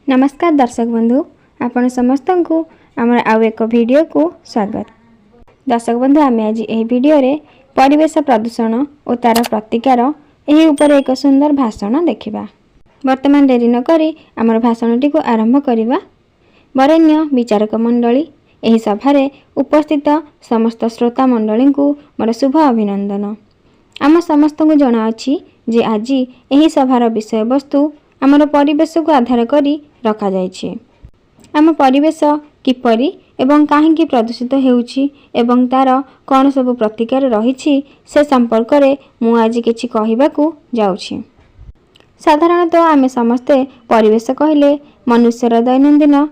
नमस्कार दर्शक बंधु आपण समस्त को आम आउ एक वीडियो को स्वागत। दर्शक बंधु आम आज यह वीडियो रे परिवेश प्रदूषण और तार प्रतिकार यही ऊपर एक सुंदर भाषण देखा। वर्तमान डेरी न करी आमर भाषण टी को आरंभ करवा। वरेण्य विचारक मंडली यही सभारे उपस्थित समस्त श्रोता मंडली को मोर शुभ अभिनंदन। आम समस्त को जनाअछि जे आज यही सभार विषय वस्तु आमर परिवेश को आधार करी रखा जाइछि। आम परिवेश किपरि एवं काहेकि प्रदूषित हेउछि एवं तार कौन सब प्रतिकार रहिछि से संपर्क रे मु आज किछि कहिबाकू जाउछि। साधारणतः आमे समस्ते परिवेश कहले मनुष्यर दैनंदिन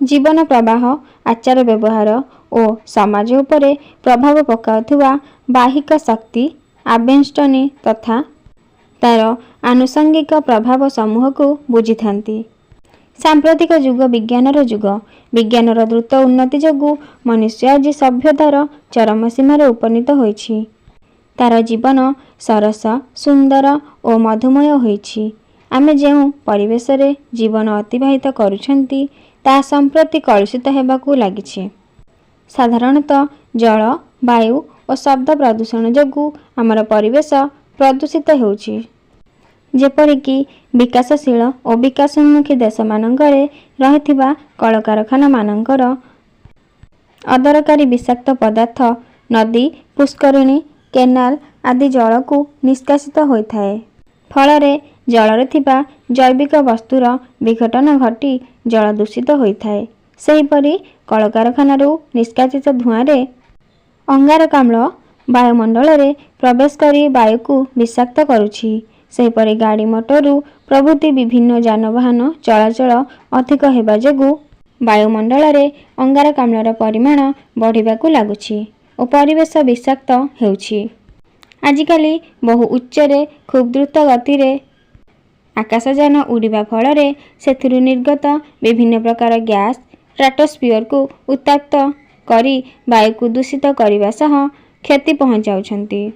जीवन प्रवाह आचार व्यवहार और समाज उपरे प्रभाव पकाउथुवा बाहिक शक्ति आवेष्टनी तथा तार आनुषंगिक प्रभाव समूह को बुझी थांती। सांप्रतिक युग विज्ञानर युग। विज्ञानर द्रुत उन्नति जगु मनुष्य आज सभ्यतार चरम सीमार उपनीत होइछि। तार जीवन सरस सुंदर और मधुमय होइछि। आमे जेउ परिवेश रे जीवन अतिबाहित करूछंती ता संप्रति कलुषित हेबाकू लागिछि। साधारणतः जल वायु और शब्द प्रदूषण जगु आमर परिवेश प्रदूषित होउछि। जेपरिकी विकासशील और विकासोन्मुखी देश मानंकरे रहिथिबा कलकारखाना मानंकर अदरकारी विषाक्त पदार्थ नदी पुष्करिणी केनाल आदि जल को निष्कासित होइथाए। फलरे जलरे थिबा जैविक वस्तुर विघटन घटी जल दूषित होइथाए। सेहिपरि कलकारखानारू निष्कासित धुआंरे अंगारकाम्ल वायुमंडल रे प्रवेश करी वायु को विषाक्त करुछि। सेहिपरि गाड़ी मोटरू प्रभृति विभिन्न जानवाहन चलाचल अधिक हेबा जोगु वायुमंडल रे अंगारकाम्लर परिमाण बढ़िबाकू लागुछि और परिवेश विषाक्त हेउछि। आजिकाली बहु उच्चरे खूब द्रुत गति रे आकाशयान उड़िबा फलरे सेथिरु निर्गत विभिन्न प्रकार गैस स्ट्राटोस्फियर को उत्तप्त करी वायु को दूषित करने सह क्षति पहुँचाउछंती।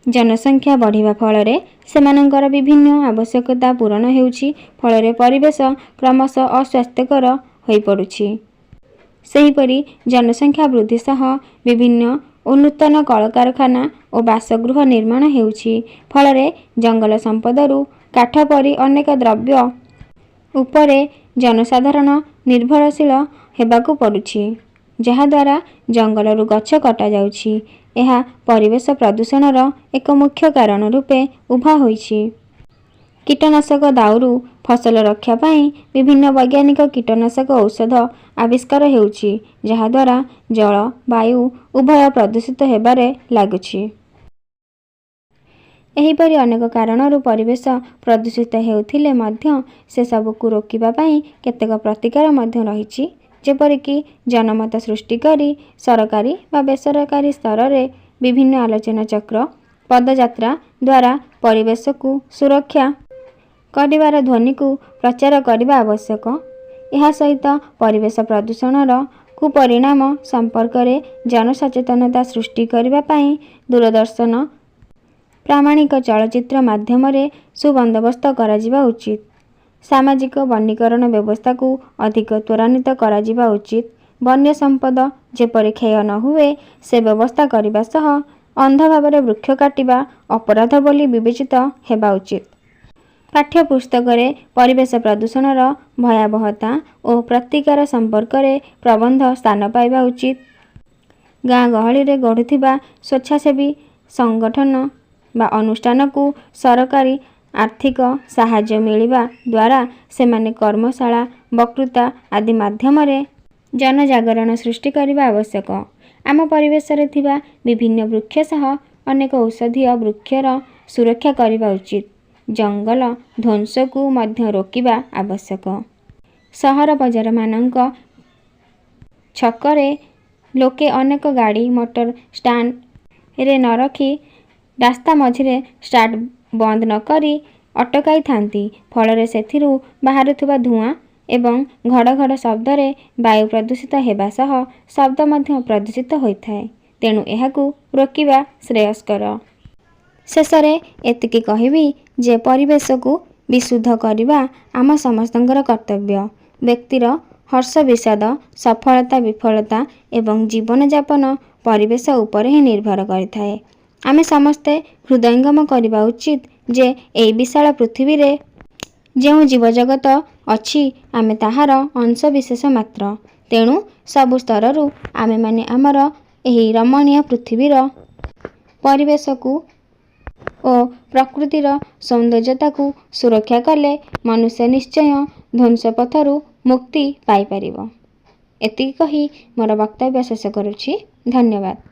जनसंख्या बढ़िबा फलरे सेमानंकर विभिन्न आवश्यकता पूरण हेउछि। फलरे परिवेश क्रमशः अस्वास्थ्यकर होई पड़ुछि। सेहिपरि जनसंख्या वृद्धि सह विभिन्न नूतन कलकारखाना और बासगृह निर्माण हेउछि। फलरे जंगल संपदरू काठ परि अनेक द्रव्य उपरे जनसाधारण निर्भरशील हेबाकू पड़ुछि, जहा द्वारा जंगलरू गछ कटा जाउछि। यह परिवेश प्रदूषणर एक मुख्य कारण रूपे उभा होइछि। कीटनाशक दाउरू फसल रक्षा पाई विभिन्न वैज्ञानिक कीटनाशक औषध आविष्कार हेउछि, जहा द्वारा जल वायु उभय प्रदूषित हेबारे लागुछि। एहिपरि अनेक कारणरू परिवेश प्रदूषित हेउथिले मध्य से सबको रोकिबा पाई केतेक प्रतिकार मध्य रहिछि। जेपरिकी जनमत सृष्टि करी सरकारी व बेसरकारी स्तर रे विभिन्न आलोचना चक्र पदयात्रा द्वारा परिवेश को सुरक्षा करिवार ध्वनि को प्रचार करने आवश्यक। यह सहित परिवेश प्रदूषणर कुपरिणाम संपर्क रे जनसचेतनता सृष्टि करने पाई दूरदर्शन प्रामाणिक चलचित्र माध्यम रे सुबंदोबस्त करा जिबा उचित। सामाजिक वनीकरण व्यवस्था को अधिक त्वरान्वित करा जिबा उचित। वन्य संपद जेपरि क्षय न हुए से व्यवस्था करने सह अंध भाव वृक्ष काटिबा अपराध बोली विवेचित हेबा उचित। पाठ्य पुस्तक रे परिवेश प्रदूषणर भयावहता और प्रतिकार संपर्क रे प्रबंध स्थान पाइबा उचित। गाँ गहली रे गढ़ुथिबा स्वेच्छासेवी संगठन बा अनुष्ठान को सरकारी आर्थिक साहाय्य मिलिबा द्वारा सेमाने कर्मशाला वक्तृता आदि माध्यम रे जनजागरण सृष्टि करने आवश्यक। आम परिवेश रे थिबा विभिन्न वृक्ष सह अनेक औषधीय वृक्षर सुरक्षा करने उचित। जंगल ध्वंस को मध्य रोकिबा आवश्यक। सहर बजार मानक छकरे लोके अनेक गाड़ी मोटर स्टैंड रे न रखी रास्ता मझिरे स्टार्ट बंद न करी अटकाई थांती। फलरे सेथिरु बाहरुथुबा धुआं एवं घड़घड़ शब्द रे वायु प्रदूषित हेबा सह शब्द मध्य प्रदूषित होइथाए। तेणु एहाकू रोकिबा श्रेयस्कर। शेषरे एतिकी कहिबी जे परिवेश को ବିଶୁଦ୍ଧ କରିବା ଆମ ସମସ୍ତଙ୍କର କର୍ତ୍ତବ୍ୟ। ବ୍ୟକ୍ତିର ହର୍ଷ ବିଷାଦ, ସଫଳତା ବିଫଳତା ଏବଂ ଜୀବନଯାପନ ପରିବେଶ ଉପରେ ହିଁ ନିର୍ଭର କରିଥାଏ। ଆମେ ସମସ୍ତେ ହୃଦୟଙ୍ଗମ କରିବା ଉଚିତ ଯେ ଏହି ବିଶାଳ ପୃଥିବୀରେ ଯେଉଁ ଜୀବଜଗତ ଅଛି ଆମେ ତାହାର ଅଂଶବିଶେଷ ମାତ୍ର। ତେଣୁ ସବୁ ସ୍ତରରୁ ଆମେମାନେ ଆମର ଏହି ରମଣୀୟ ପୃଥିବୀର ପରିବେଶକୁ ଓ ପ୍ରକୃତିର ସୌନ୍ଦର୍ଯ୍ୟତାକୁ ସୁରକ୍ଷା କଲେ ମନୁଷ୍ୟ ନିଶ୍ଚୟ ଧ୍ୱଂସ ପଥରୁ ମୁକ୍ତି ପାଇପାରିବ। ଏତିକି କହି ମୋର ବକ୍ତବ୍ୟ ଶେଷ କରୁଛି। ଧନ୍ୟବାଦ।